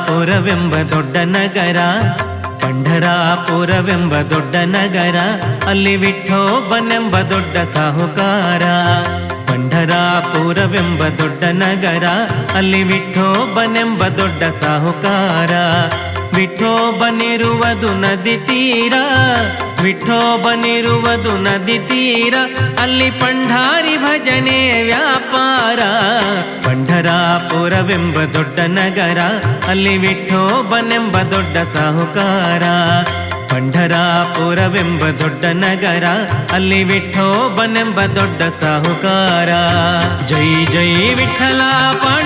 ಪಂಢರಾಪುರವೆಂಬ ದೊಡ್ಡ ನಗರ, ಪಂಢರಾಪುರವೆಂಬ ದೊಡ್ಡ ನಗರ, ಅಲ್ಲಿ ವಿಠೋಬನೆಂಬ ದೊಡ್ಡ ಸಾಹುಕಾರ. ಪಂಢರಾಪುರವೆಂಬ ದೊಡ್ಡ ನಗರ, ಅಲ್ಲಿ ವಿಠೋಬನೆಂಬ ದೊಡ್ಡ ಸಾಹುಕಾರ. ವಿಠೋಬನಿರುವುದು ನದಿ ತೀರ, ವಿಠೋಬನಿರುವುದು ನದಿ ತೀರ, ಅಲ್ಲಿ ಪಂಢಾರಿ ಭಜನೆ ವ್ಯಾಪಾರ. ಪಂಢರಾಪುರವೆಂಬ ದೊಡ್ಡ ನಗರ, ಅಲ್ಲಿ ವಿಠೋಬನೆಂಬ ದೊಡ್ಡ ಸಾಹುಕಾರ. ಪಂಢರಾಪುರವೆಂಬ ದೊಡ್ಡ ನಗರ, ಅಲ್ಲಿ ವಿಠೋಬನೆಂಬ ದೊಡ್ಡ ಸಾಹುಕಾರ. ಜೈ ಜೈ ವಿಠಲ ಪಾಂಡ